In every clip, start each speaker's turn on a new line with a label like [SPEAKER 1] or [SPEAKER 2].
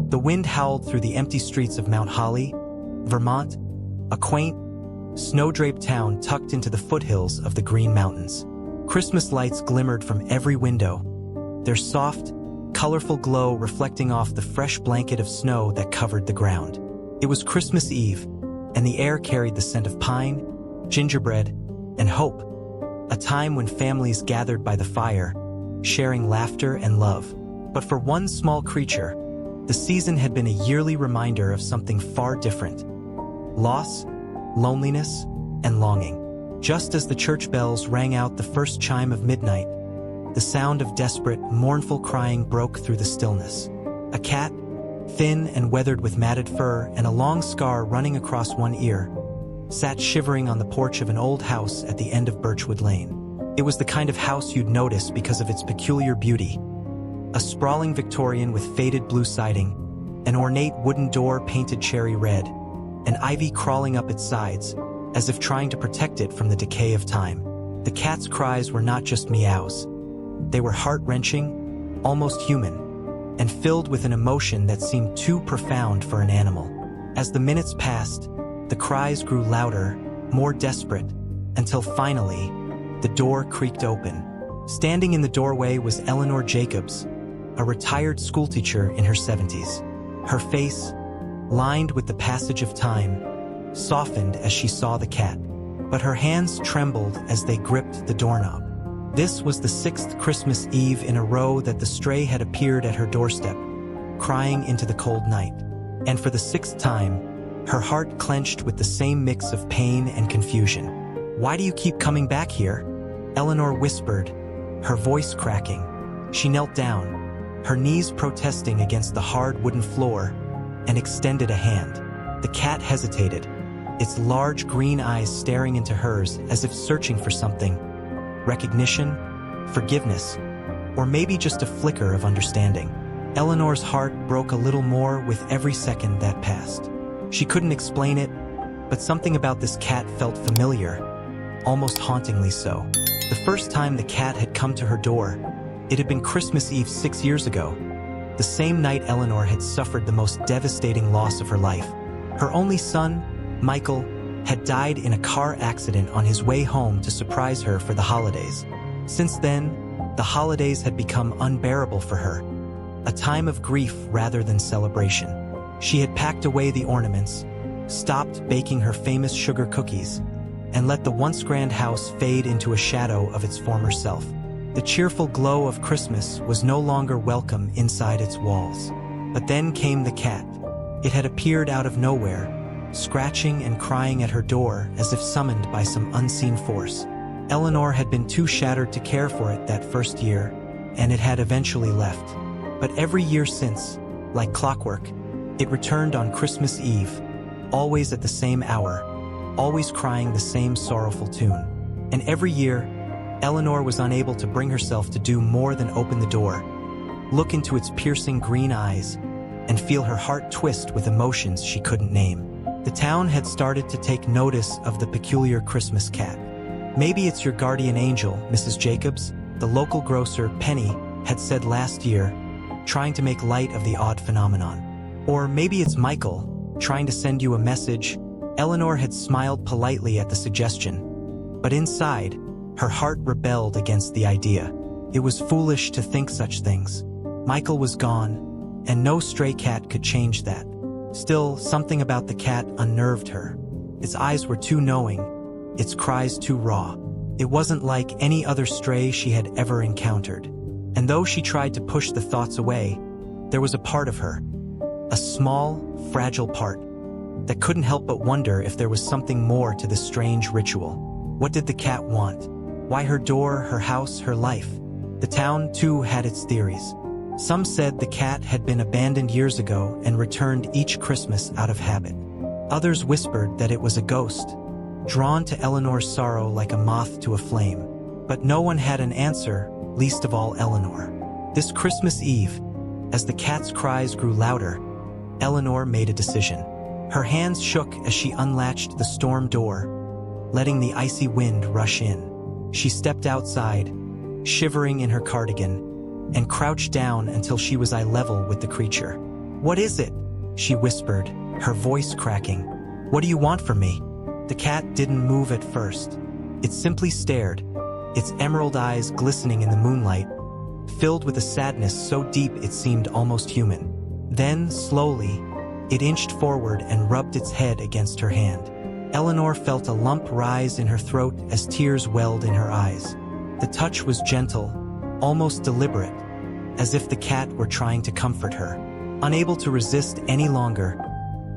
[SPEAKER 1] The wind howled through the empty streets of Mount Holly, Vermont, a quaint, snow-draped town tucked into the foothills of the Green Mountains. Christmas lights glimmered from every window, their soft, colorful glow reflecting off the fresh blanket of snow that covered the ground. It was Christmas Eve, and the air carried the scent of pine, gingerbread, and hope, a time when families gathered by the fire, sharing laughter and love. But for one small creature, the season had been a yearly reminder of something far different: loss, loneliness, and longing. Just as the church bells rang out the first chime of midnight, the sound of desperate, mournful crying broke through the stillness. A cat, thin and weathered with matted fur and a long scar running across one ear, sat shivering on the porch of an old house at the end of Birchwood Lane. It was the kind of house you'd notice because of its peculiar beauty. A sprawling Victorian with faded blue siding, an ornate wooden door painted cherry red, and ivy crawling up its sides, as if trying to protect it from the decay of time. The cat's cries were not just meows. They were heart-wrenching, almost human, and filled with an emotion that seemed too profound for an animal. As the minutes passed, the cries grew louder, more desperate, until finally, the door creaked open. Standing in the doorway was Eleanor Jacobs, a retired schoolteacher in her 70s. Her face, lined with the passage of time, softened as she saw the cat, but her hands trembled as they gripped the doorknob. This was the 6th Christmas Eve in a row that the stray had appeared at her doorstep, crying into the cold night. And for the 6th time, her heart clenched with the same mix of pain and confusion. "Why do you keep coming back here?" Eleanor whispered, her voice cracking. She knelt down, her knees protesting against the hard wooden floor, and extended a hand. The cat hesitated, its large green eyes staring into hers as if searching for something: recognition, forgiveness, or maybe just a flicker of understanding. Eleanor's heart broke a little more with every second that passed. She couldn't explain it, but something about this cat felt familiar, almost hauntingly so. The first time the cat had come to her door, it had been Christmas Eve 6 years ago, the same night Eleanor had suffered the most devastating loss of her life. Her only son, Michael, had died in a car accident on his way home to surprise her for the holidays. Since then, the holidays had become unbearable for her, a time of grief rather than celebration. She had packed away the ornaments, stopped baking her famous sugar cookies, and let the once grand house fade into a shadow of its former self. The cheerful glow of Christmas was no longer welcome inside its walls. But then came the cat. It had appeared out of nowhere, scratching and crying at her door as if summoned by some unseen force. Eleanor had been too shattered to care for it that first year, and it had eventually left. But every year since, like clockwork, it returned on Christmas Eve, always at the same hour, always crying the same sorrowful tune. And every year, Eleanor was unable to bring herself to do more than open the door, look into its piercing green eyes, and feel her heart twist with emotions she couldn't name. The town had started to take notice of the peculiar Christmas cat. "Maybe it's your guardian angel, Mrs. Jacobs," the local grocer, Penny, had said last year, trying to make light of the odd phenomenon. "Or maybe it's Michael, trying to send you a message." Eleanor had smiled politely at the suggestion, but inside, her heart rebelled against the idea. It was foolish to think such things. Michael was gone, and no stray cat could change that. Still, something about the cat unnerved her. Its eyes were too knowing, its cries too raw. It wasn't like any other stray she had ever encountered. And though she tried to push the thoughts away, there was a part of her, a small, fragile part, that couldn't help but wonder if there was something more to this strange ritual. What did the cat want? Why her door, her house, her life? The town, too, had its theories. Some said the cat had been abandoned years ago and returned each Christmas out of habit. Others whispered that it was a ghost, drawn to Eleanor's sorrow like a moth to a flame. But no one had an answer, least of all Eleanor. This Christmas Eve, as the cat's cries grew louder, Eleanor made a decision. Her hands shook as she unlatched the storm door, letting the icy wind rush in. She stepped outside, shivering in her cardigan, and crouched down until she was eye level with the creature. "What is it?" she whispered, her voice cracking. "What do you want from me?" The cat didn't move at first. It simply stared, its emerald eyes glistening in the moonlight, filled with a sadness so deep it seemed almost human. Then, slowly, it inched forward and rubbed its head against her hand. Eleanor felt a lump rise in her throat as tears welled in her eyes. The touch was gentle, almost deliberate, as if the cat were trying to comfort her. Unable to resist any longer,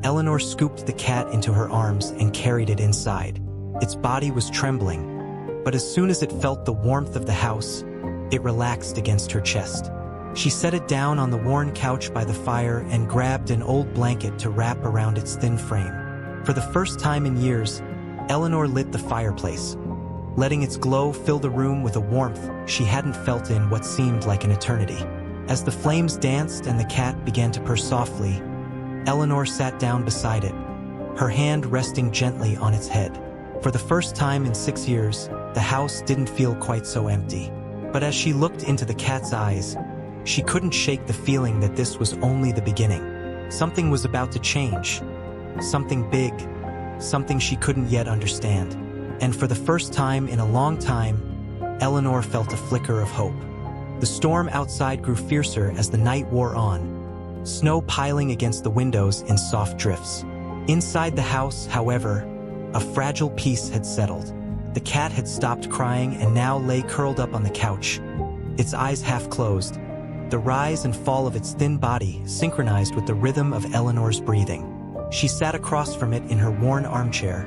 [SPEAKER 1] Eleanor scooped the cat into her arms and carried it inside. Its body was trembling, but as soon as it felt the warmth of the house, it relaxed against her chest. She set it down on the worn couch by the fire and grabbed an old blanket to wrap around its thin frame. For the first time in years, Eleanor lit the fireplace, letting its glow fill the room with a warmth she hadn't felt in what seemed like an eternity. As the flames danced and the cat began to purr softly, Eleanor sat down beside it, her hand resting gently on its head. For the first time in 6 years, the house didn't feel quite so empty. But as she looked into the cat's eyes, she couldn't shake the feeling that this was only the beginning. Something was about to change. Something big. Something she couldn't yet understand. And for the first time in a long time, Eleanor felt a flicker of hope. The storm outside grew fiercer as the night wore on, snow piling against the windows in soft drifts. Inside the house, however, a fragile peace had settled. The cat had stopped crying and now lay curled up on the couch, its eyes half closed, the rise and fall of its thin body synchronized with the rhythm of Eleanor's breathing. She sat across from it in her worn armchair,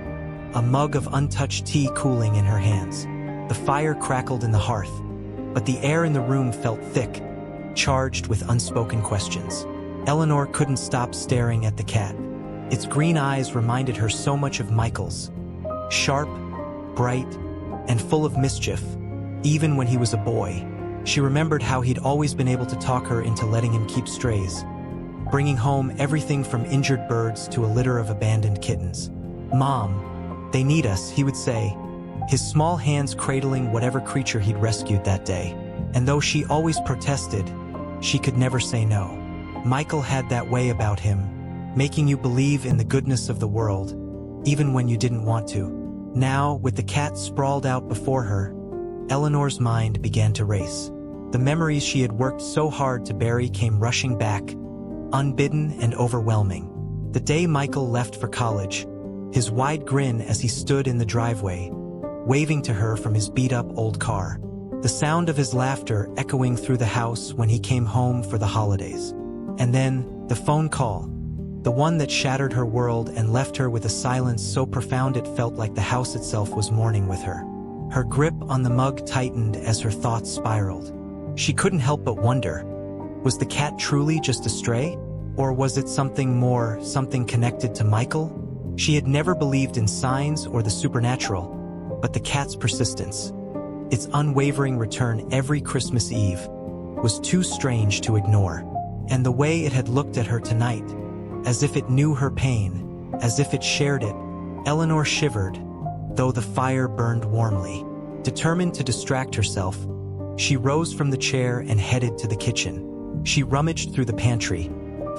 [SPEAKER 1] a mug of untouched tea cooling in her hands. The fire crackled in the hearth, but the air in the room felt thick, charged with unspoken questions. Eleanor couldn't stop staring at the cat. Its green eyes reminded her so much of Michael's. Sharp, bright, and full of mischief, even when he was a boy. She remembered how he'd always been able to talk her into letting him keep strays, bringing home everything from injured birds to a litter of abandoned kittens. "Mom, they need us," he would say, his small hands cradling whatever creature he'd rescued that day. And though she always protested, she could never say no. Michael had that way about him, making you believe in the goodness of the world, even when you didn't want to. Now, with the cat sprawled out before her, Eleanor's mind began to race. The memories she had worked so hard to bury came rushing back, unbidden and overwhelming. The day Michael left for college, his wide grin as he stood in the driveway, waving to her from his beat-up old car. The sound of his laughter echoing through the house when he came home for the holidays. And then, the phone call. The one that shattered her world and left her with a silence so profound it felt like the house itself was mourning with her. Her grip on the mug tightened as her thoughts spiraled. She couldn't help but wonder, was the cat truly just a stray? Or was it something more, something connected to Michael? She had never believed in signs or the supernatural, but the cat's persistence, its unwavering return every Christmas Eve, was too strange to ignore. And the way it had looked at her tonight, as if it knew her pain, as if it shared it, Eleanor shivered, though the fire burned warmly. Determined to distract herself, she rose from the chair and headed to the kitchen. She rummaged through the pantry,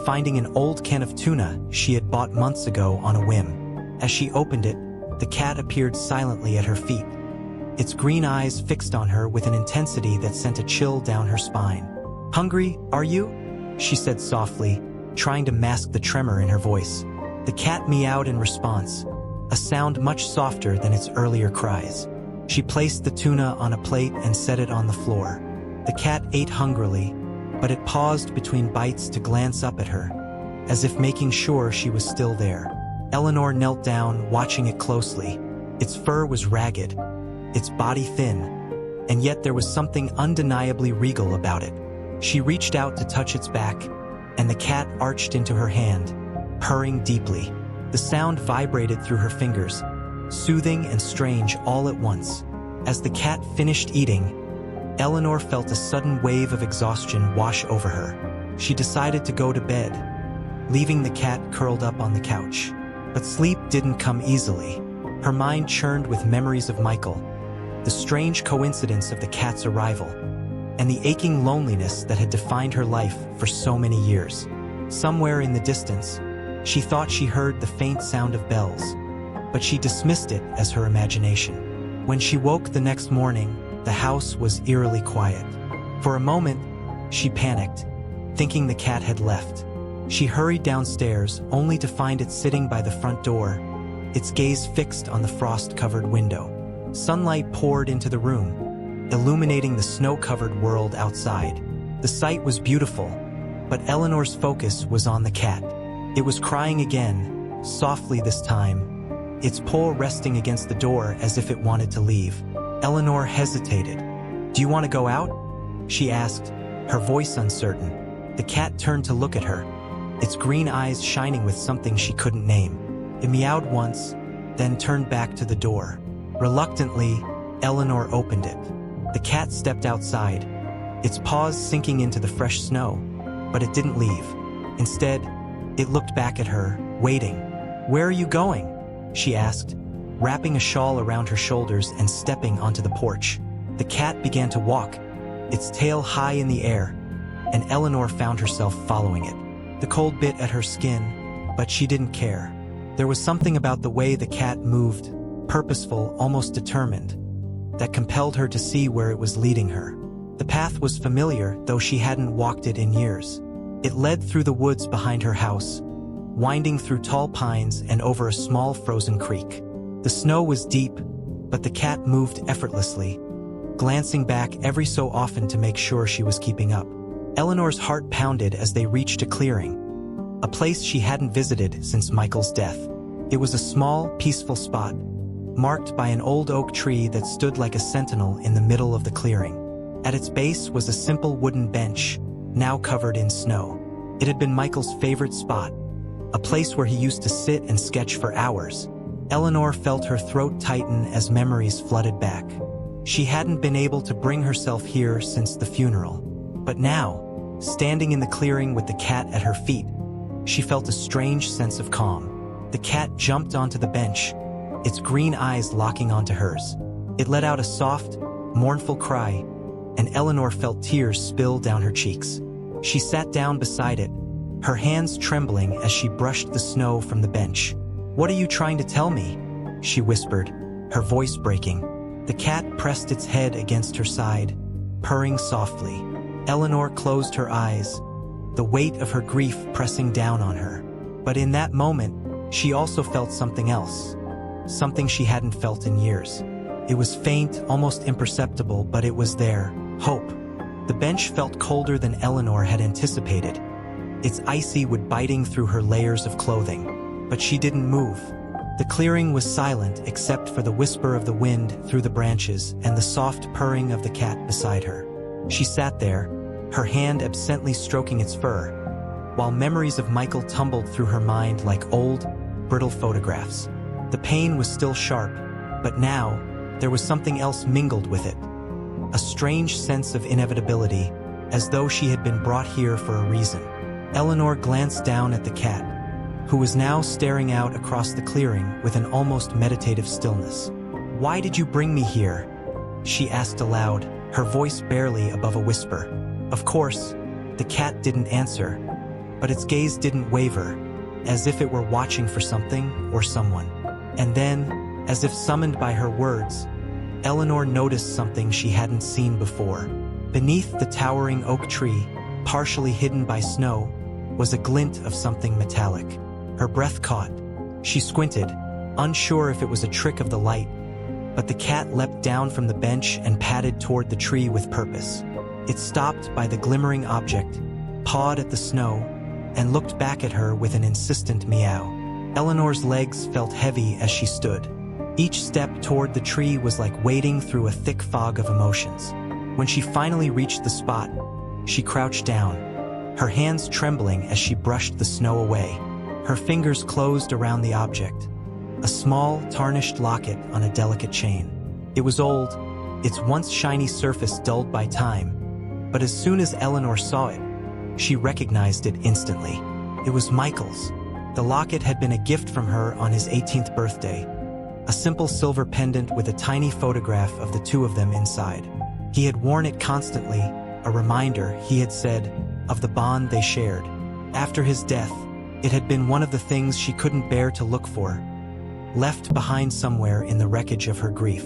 [SPEAKER 1] finding an old can of tuna she had bought months ago on a whim. As she opened it, the cat appeared silently at her feet, its green eyes fixed on her with an intensity that sent a chill down her spine. "Hungry, are you?" she said softly, trying to mask the tremor in her voice. The cat meowed in response, a sound much softer than its earlier cries. She placed the tuna on a plate and set it on the floor. The cat ate hungrily, but it paused between bites to glance up at her, as if making sure she was still there. Eleanor knelt down, watching it closely. Its fur was ragged, its body thin, and yet there was something undeniably regal about it. She reached out to touch its back, and the cat arched into her hand, purring deeply. The sound vibrated through her fingers, soothing and strange all at once. As the cat finished eating, Eleanor felt a sudden wave of exhaustion wash over her. She decided to go to bed, leaving the cat curled up on the couch. But sleep didn't come easily. Her mind churned with memories of Michael, the strange coincidence of the cat's arrival, and the aching loneliness that had defined her life for so many years. Somewhere in the distance, she thought she heard the faint sound of bells, but she dismissed it as her imagination. When she woke the next morning, the house was eerily quiet. For a moment, she panicked, thinking the cat had left. She hurried downstairs, only to find it sitting by the front door, its gaze fixed on the frost-covered window. Sunlight poured into the room, illuminating the snow-covered world outside. The sight was beautiful, but Eleanor's focus was on the cat. It was crying again, softly this time, its paw resting against the door as if it wanted to leave. Eleanor hesitated. "Do you want to go out?" she asked, her voice uncertain. The cat turned to look at her, its green eyes shining with something she couldn't name. It meowed once, then turned back to the door. Reluctantly, Eleanor opened it. The cat stepped outside, its paws sinking into the fresh snow, but it didn't leave. Instead, it looked back at her, waiting. "Where are you going?" she asked, wrapping a shawl around her shoulders and stepping onto the porch. The cat began to walk, its tail high in the air, and Eleanor found herself following it. The cold bit at her skin, but she didn't care. There was something about the way the cat moved, purposeful, almost determined, that compelled her to see where it was leading her. The path was familiar, though she hadn't walked it in years. It led through the woods behind her house, winding through tall pines and over a small frozen creek. The snow was deep, but the cat moved effortlessly, glancing back every so often to make sure she was keeping up. Eleanor's heart pounded as they reached a clearing, a place she hadn't visited since Michael's death. It was a small, peaceful spot, marked by an old oak tree that stood like a sentinel in the middle of the clearing. At its base was a simple wooden bench, now covered in snow. It had been Michael's favorite spot, a place where he used to sit and sketch for hours. Eleanor felt her throat tighten as memories flooded back. She hadn't been able to bring herself here since the funeral. But now, standing in the clearing with the cat at her feet, she felt a strange sense of calm. The cat jumped onto the bench, its green eyes locking onto hers. It let out a soft, mournful cry, and Eleanor felt tears spill down her cheeks. She sat down beside it, her hands trembling as she brushed the snow from the bench. "What are you trying to tell me?" she whispered, her voice breaking. The cat pressed its head against her side, purring softly. Eleanor closed her eyes, the weight of her grief pressing down on her. But in that moment, she also felt something else, something she hadn't felt in years. It was faint, almost imperceptible, but it was there. Hope. The bench felt colder than Eleanor had anticipated, its icy wood biting through her layers of clothing. But she didn't move. The clearing was silent except for the whisper of the wind through the branches and the soft purring of the cat beside her. She sat there, her hand absently stroking its fur, while memories of Michael tumbled through her mind like old, brittle photographs. The pain was still sharp, but now, there was something else mingled with it. A strange sense of inevitability, as though she had been brought here for a reason. Eleanor glanced down at the cat, who was now staring out across the clearing with an almost meditative stillness. "Why did you bring me here?" she asked aloud, her voice barely above a whisper. Of course, the cat didn't answer, but its gaze didn't waver, as if it were watching for something or someone. And then, as if summoned by her words, Eleanor noticed something she hadn't seen before. Beneath the towering oak tree, partially hidden by snow, was a glint of something metallic. Her breath caught. She squinted, unsure if it was a trick of the light, but the cat leapt down from the bench and padded toward the tree with purpose. It stopped by the glimmering object, pawed at the snow, and looked back at her with an insistent meow. Eleanor's legs felt heavy as she stood. Each step toward the tree was like wading through a thick fog of emotions. When she finally reached the spot, she crouched down, her hands trembling as she brushed the snow away. Her fingers closed around the object, a small, tarnished locket on a delicate chain. It was old, its once shiny surface dulled by time, but as soon as Eleanor saw it, she recognized it instantly. It was Michael's. The locket had been a gift from her on his 18th birthday, a simple silver pendant with a tiny photograph of the two of them inside. He had worn it constantly, a reminder, he had said, of the bond they shared. After his death, it had been one of the things she couldn't bear to look for, left behind somewhere in the wreckage of her grief.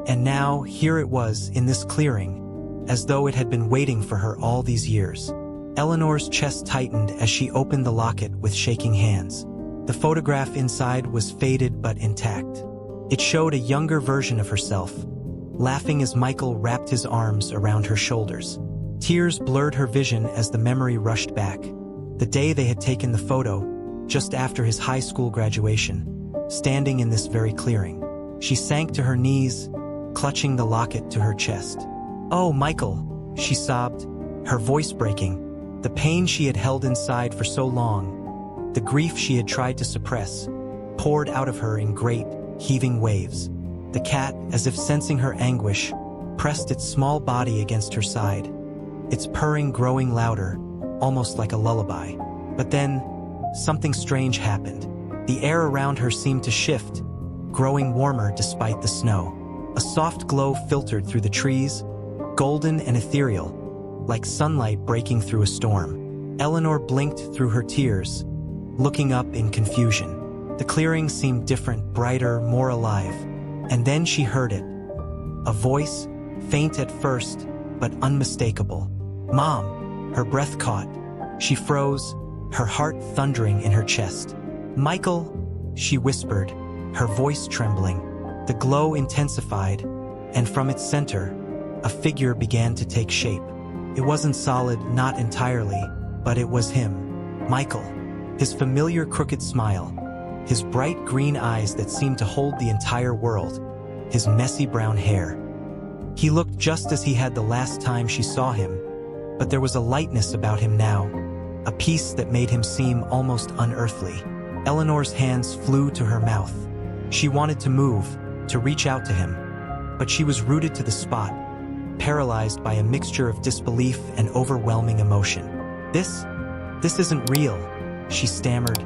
[SPEAKER 1] And now, here it was, in this clearing, as though it had been waiting for her all these years. Eleanor's chest tightened as she opened the locket with shaking hands. The photograph inside was faded but intact. It showed a younger version of herself, laughing as Michael wrapped his arms around her shoulders. Tears blurred her vision as the memory rushed back. The day they had taken the photo, just after his high school graduation, standing in this very clearing. She sank to her knees, clutching the locket to her chest. "Oh, Michael," she sobbed, her voice breaking. The pain she had held inside for so long, the grief she had tried to suppress, poured out of her in great, heaving waves. The cat, as if sensing her anguish, pressed its small body against her side, its purring growing louder, almost like a lullaby. But then, something strange happened. The air around her seemed to shift, growing warmer despite the snow. A soft glow filtered through the trees, golden and ethereal, like sunlight breaking through a storm. Eleanor blinked through her tears, looking up in confusion. The clearing seemed different, brighter, more alive. And then she heard it. A voice, faint at first, but unmistakable. "Mom!" Her breath caught. She froze, her heart thundering in her chest. "Michael!" she whispered, her voice trembling. The glow intensified, and from its center, a figure began to take shape. It wasn't solid, not entirely, but it was him. Michael. His familiar crooked smile, his bright green eyes that seemed to hold the entire world, his messy brown hair. He looked just as he had the last time she saw him, but there was a lightness about him now, a peace that made him seem almost unearthly. Eleanor's hands flew to her mouth. She wanted to move, to reach out to him, but she was rooted to the spot, paralyzed by a mixture of disbelief and overwhelming emotion. This isn't real," she stammered,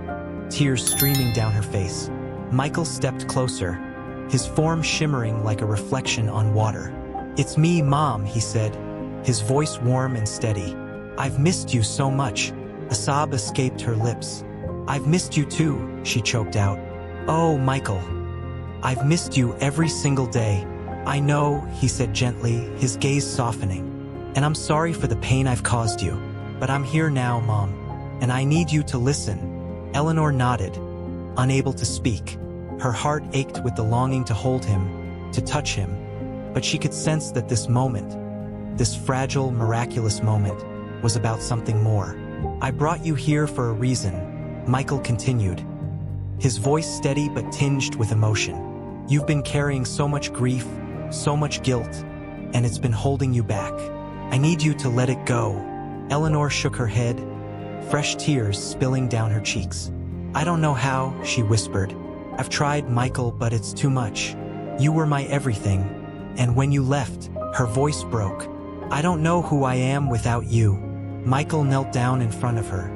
[SPEAKER 1] tears streaming down her face. Michael stepped closer, his form shimmering like a reflection on water. "It's me, Mom," he said, his voice warm and steady. "I've missed you so much." A sob escaped her lips. "I've missed you too," she choked out. "Oh, Michael. I've missed you every single day." "I know," he said gently, his gaze softening. "And I'm sorry for the pain I've caused you. But I'm here now, Mom, and I need you to listen." Eleanor nodded, unable to speak. Her heart ached with the longing to hold him, to touch him, but she could sense that this moment, this fragile, miraculous moment, was about something more. "I brought you here for a reason," Michael continued, his voice steady but tinged with emotion. "You've been carrying so much grief, so much guilt, and it's been holding you back. I need you to let it go." Eleanor shook her head, fresh tears spilling down her cheeks. "I don't know how," she whispered. "I've tried, Michael, but it's too much. You were my everything, and when you left," her voice broke. "I don't know who I am without you." Michael knelt down in front of her,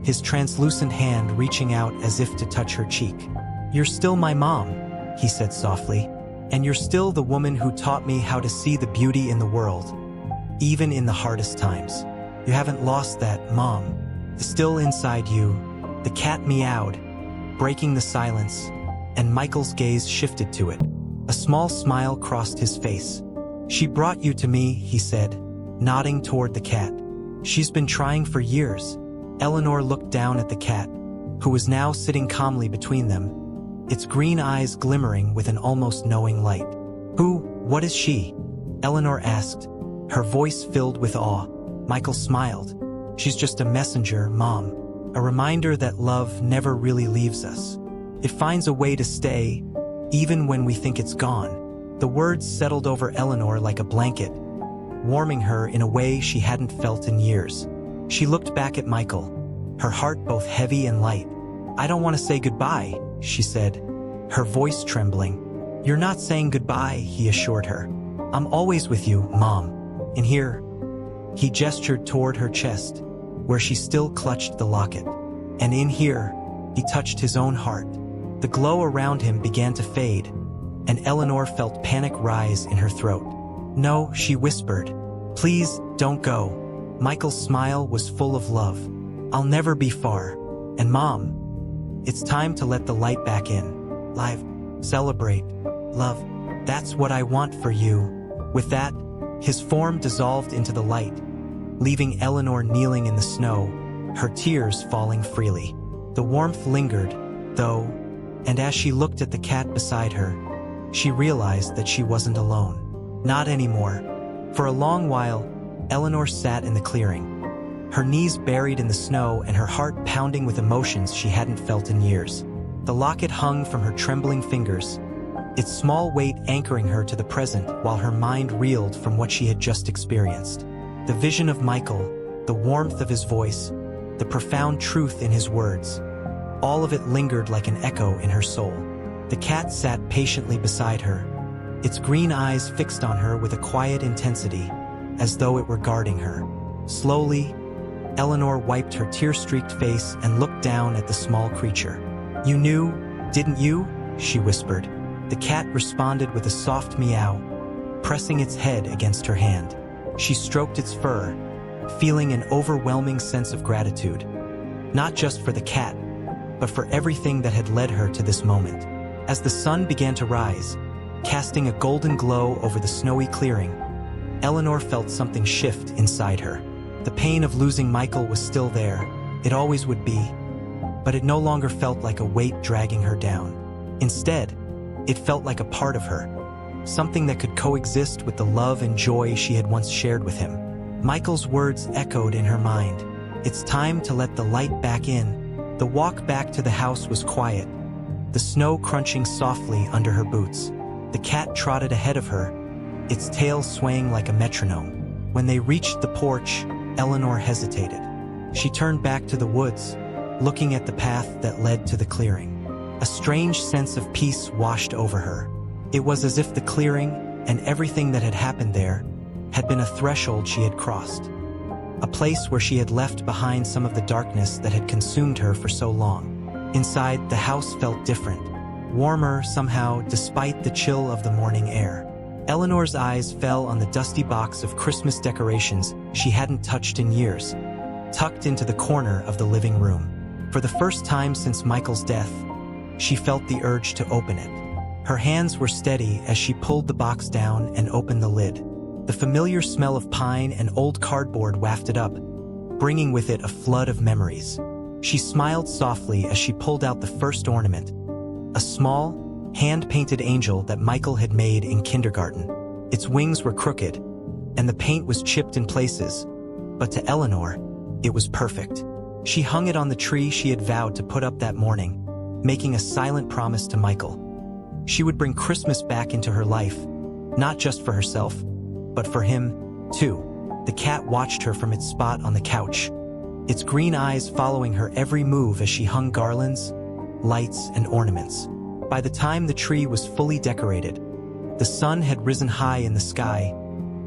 [SPEAKER 1] his translucent hand reaching out as if to touch her cheek. "You're still my mom," he said softly, "and you're still the woman who taught me how to see the beauty in the world, even in the hardest times. You haven't lost that, Mom. It's still inside you." The cat meowed, breaking the silence, and Michael's gaze shifted to it. A small smile crossed his face. "She brought you to me," he said, nodding toward the cat. "She's been trying for years." Eleanor looked down at the cat, who was now sitting calmly between them, its green eyes glimmering with an almost knowing light. What is she?" Eleanor asked, her voice filled with awe. Michael smiled. "She's just a messenger, Mom. A reminder that love never really leaves us. It finds a way to stay, even when we think it's gone." The words settled over Eleanor like a blanket, warming her in a way she hadn't felt in years. She looked back at Michael, her heart both heavy and light. "I don't want to say goodbye," she said, her voice trembling. "You're not saying goodbye," he assured her. "I'm always with you, Mom. In here." He gestured toward her chest, where she still clutched the locket. "And in here," he touched his own heart. The glow around him began to fade, and Eleanor felt panic rise in her throat. "No," she whispered. "Please, don't go." Michael's smile was full of love. I'll never be far. And Mom, it's time to let the light back in. Live, celebrate, love. That's what I want for you. With that, his form dissolved into the light, leaving Eleanor kneeling in the snow, her tears falling freely. The warmth lingered, though, and as she looked at the cat beside her, she realized that she wasn't alone. Not anymore. For a long while, Eleanor sat in the clearing, her knees buried in the snow and her heart pounding with emotions she hadn't felt in years. The locket hung from her trembling fingers, its small weight anchoring her to the present while her mind reeled from what she had just experienced. The vision of Michael, the warmth of his voice, the profound truth in his words, all of it lingered like an echo in her soul. The cat sat patiently beside her, its green eyes fixed on her with a quiet intensity, as though it were guarding her. Slowly, Eleanor wiped her tear-streaked face and looked down at the small creature. "You knew, didn't you?" she whispered. The cat responded with a soft meow, pressing its head against her hand. She stroked its fur, feeling an overwhelming sense of gratitude, not just for the cat, but for everything that had led her to this moment. As the sun began to rise, casting a golden glow over the snowy clearing, Eleanor felt something shift inside her. The pain of losing Michael was still there, it always would be, but it no longer felt like a weight dragging her down. Instead, it felt like a part of her, something that could coexist with the love and joy she had once shared with him. Michael's words echoed in her mind. It's time to let the light back in. The walk back to the house was quiet, the snow crunching softly under her boots. The cat trotted ahead of her, its tail swaying like a metronome. When they reached the porch, Eleanor hesitated. She turned back to the woods, looking at the path that led to the clearing. A strange sense of peace washed over her. It was as if the clearing and everything that had happened there had been a threshold she had crossed, a place where she had left behind some of the darkness that had consumed her for so long. Inside, the house felt different, warmer somehow despite the chill of the morning air. Eleanor's eyes fell on the dusty box of Christmas decorations she hadn't touched in years, tucked into the corner of the living room. For the first time since Michael's death, she felt the urge to open it. Her hands were steady as she pulled the box down and opened the lid. The familiar smell of pine and old cardboard wafted up, bringing with it a flood of memories. She smiled softly as she pulled out the first ornament, a small, hand-painted angel that Michael had made in kindergarten. Its wings were crooked, and the paint was chipped in places, but to Eleanor, it was perfect. She hung it on the tree she had vowed to put up that morning, making a silent promise to Michael. She would bring Christmas back into her life, not just for herself, but for him, too. The cat watched her from its spot on the couch, its green eyes following her every move as she hung garlands, lights, and ornaments. By the time the tree was fully decorated, the sun had risen high in the sky,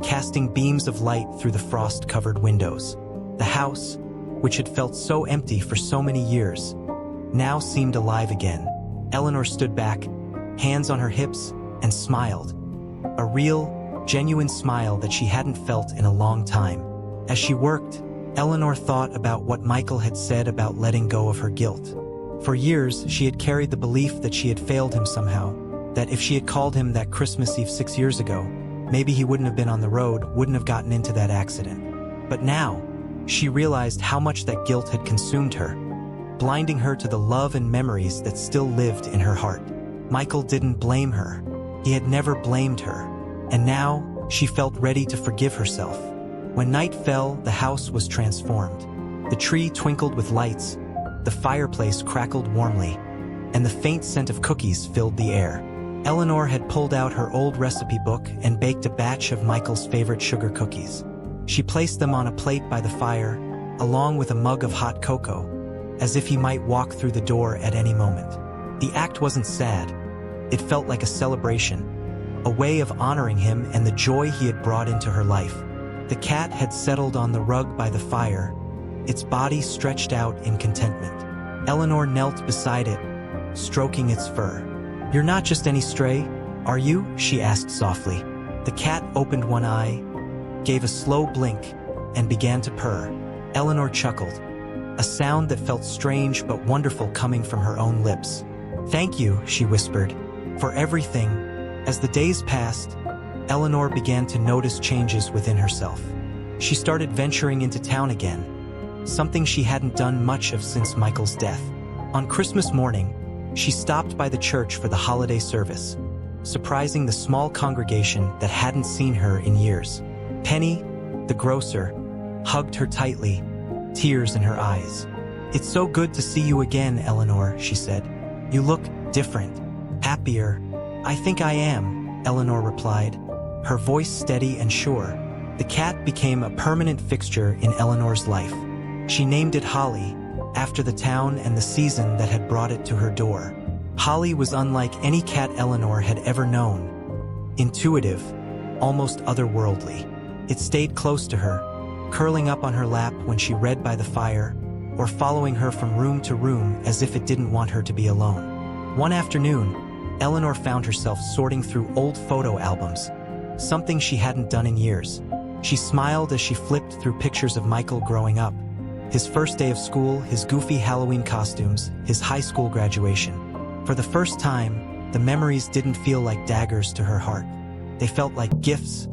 [SPEAKER 1] casting beams of light through the frost-covered windows. The house, which had felt so empty for so many years, now seemed alive again. Eleanor stood back, hands on her hips, and smiled. A real, genuine smile that she hadn't felt in a long time. As she worked, Eleanor thought about what Michael had said about letting go of her guilt. For years, she had carried the belief that she had failed him somehow, that if she had called him that Christmas Eve 6 years ago, maybe he wouldn't have been on the road, wouldn't have gotten into that accident. But now, she realized how much that guilt had consumed her, blinding her to the love and memories that still lived in her heart. Michael didn't blame her. He had never blamed her. And now, she felt ready to forgive herself. When night fell, the house was transformed. The tree twinkled with lights, the fireplace crackled warmly, and the faint scent of cookies filled the air. Eleanor had pulled out her old recipe book and baked a batch of Michael's favorite sugar cookies. She placed them on a plate by the fire, along with a mug of hot cocoa, as if he might walk through the door at any moment. The act wasn't sad. It felt like a celebration, a way of honoring him and the joy he had brought into her life. The cat had settled on the rug by the fire, its body stretched out in contentment. Eleanor knelt beside it, stroking its fur. "You're not just any stray, are you?" she asked softly. The cat opened one eye, gave a slow blink, and began to purr. Eleanor chuckled. a sound that felt strange but wonderful coming from her own lips. "Thank you," she whispered, "for everything." As the days passed, Eleanor began to notice changes within herself. She started venturing into town again, something she hadn't done much of since Michael's death. On Christmas morning, she stopped by the church for the holiday service, surprising the small congregation that hadn't seen her in years. Penny, the grocer, hugged her tightly, tears in her eyes. "It's so good to see you again, Eleanor," she said. "You look different, happier." "I think I am," Eleanor replied, her voice steady and sure. The cat became a permanent fixture in Eleanor's life. She named it Holly, after the town and the season that had brought it to her door. Holly was unlike any cat Eleanor had ever known. Intuitive, almost otherworldly. It stayed close to her, curling up on her lap when she read by the fire, or following her from room to room as if it didn't want her to be alone. One afternoon, Eleanor found herself sorting through old photo albums, something she hadn't done in years. She smiled as she flipped through pictures of Michael growing up. His first day of school, his goofy Halloween costumes, his high school graduation. For the first time, the memories didn't feel like daggers to her heart. They felt like gifts,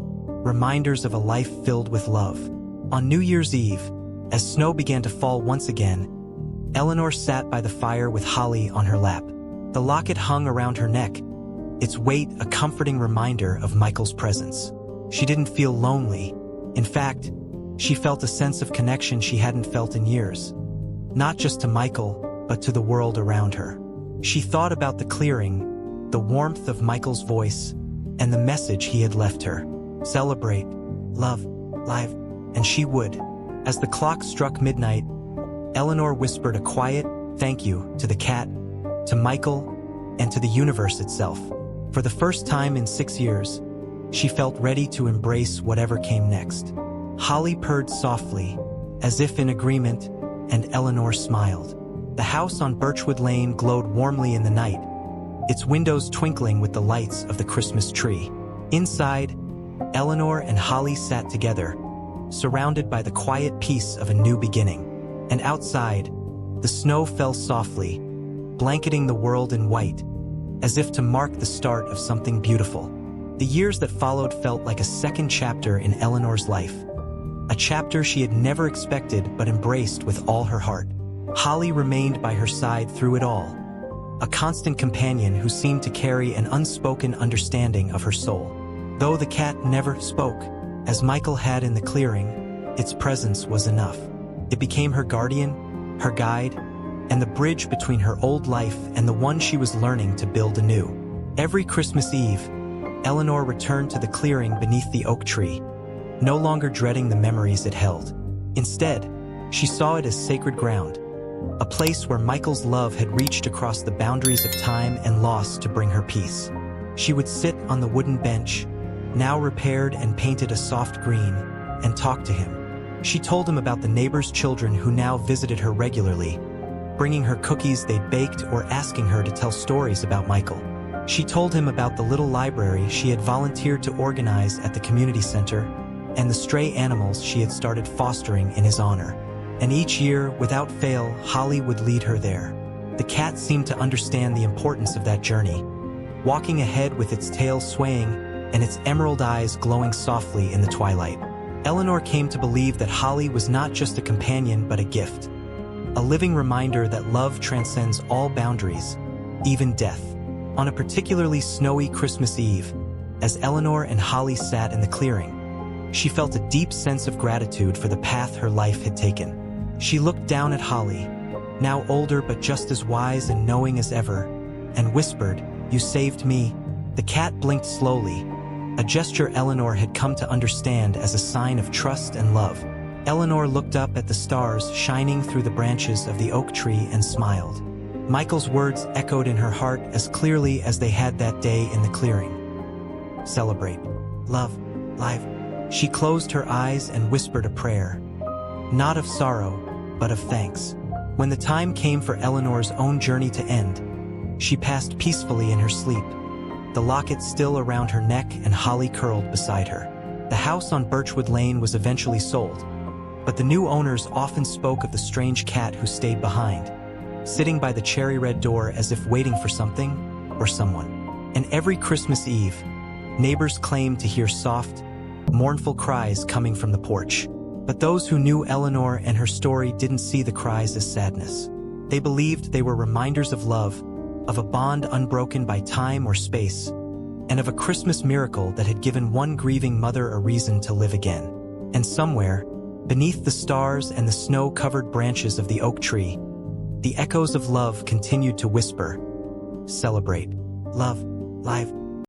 [SPEAKER 1] reminders of a life filled with love. On New Year's Eve, as snow began to fall once again, Eleanor sat by the fire with Holly on her lap. The locket hung around her neck, its weight a comforting reminder of Michael's presence. She didn't feel lonely. In fact, she felt a sense of connection she hadn't felt in years. Not just to Michael, but to the world around her. She thought about the clearing, the warmth of Michael's voice, and the message he had left her. Celebrate, love, live, and she would. As the clock struck midnight, Eleanor whispered a quiet thank you to the cat, to Michael, and to the universe itself. For the first time in 6 years, she felt ready to embrace whatever came next. Holly purred softly, as if in agreement, and Eleanor smiled. The house on Birchwood Lane glowed warmly in the night, its windows twinkling with the lights of the Christmas tree. Inside, Eleanor and Holly sat together, surrounded by the quiet peace of a new beginning. And outside, the snow fell softly, blanketing the world in white, as if to mark the start of something beautiful. The years that followed felt like a second chapter in Eleanor's life, a chapter she had never expected but embraced with all her heart. Holly remained by her side through it all, a constant companion who seemed to carry an unspoken understanding of her soul. Though the cat never spoke, as Michael had in the clearing, its presence was enough. It became her guardian, her guide, and the bridge between her old life and the one she was learning to build anew. Every Christmas Eve, Eleanor returned to the clearing beneath the oak tree, no longer dreading the memories it held. Instead, she saw it as sacred ground, a place where Michael's love had reached across the boundaries of time and loss to bring her peace. She would sit on the wooden bench, now repaired and painted a soft green, and talk to him. She told him about the neighbors' children who now visited her regularly, bringing her cookies they'd baked or asking her to tell stories about Michael. She told him about the little library she had volunteered to organize at the community center and the stray animals she had started fostering in his honor. And each year, without fail, Holly would lead her there. The cat seemed to understand the importance of that journey, walking ahead with its tail swaying and its emerald eyes glowing softly in the twilight. Eleanor came to believe that Holly was not just a companion but a gift, a living reminder that love transcends all boundaries, even death. On a particularly snowy Christmas Eve, as Eleanor and Holly sat in the clearing, she felt a deep sense of gratitude for the path her life had taken. She looked down at Holly, now older but just as wise and knowing as ever, and whispered, "You saved me." The cat blinked slowly, a gesture Eleanor had come to understand as a sign of trust and love. Eleanor looked up at the stars shining through the branches of the oak tree and smiled. Michael's words echoed in her heart as clearly as they had that day in the clearing. Celebrate, love, live. She closed her eyes and whispered a prayer, not of sorrow, but of thanks. When the time came for Eleanor's own journey to end, she passed peacefully in her sleep, the locket still around her neck and Holly curled beside her. The house on Birchwood Lane was eventually sold, But the new owners often spoke of the strange cat who stayed behind, sitting by the cherry-red door as if waiting for something or someone. And every Christmas Eve, neighbors claimed to hear soft, mournful cries coming from the porch. But those who knew Eleanor and her story didn't see the cries as sadness. They believed they were reminders of love, of a bond unbroken by time or space, and of a Christmas miracle that had given one grieving mother a reason to live again. And somewhere, beneath the stars and the snow-covered branches of the oak tree, the echoes of love continued to whisper, "Celebrate. Love. Live."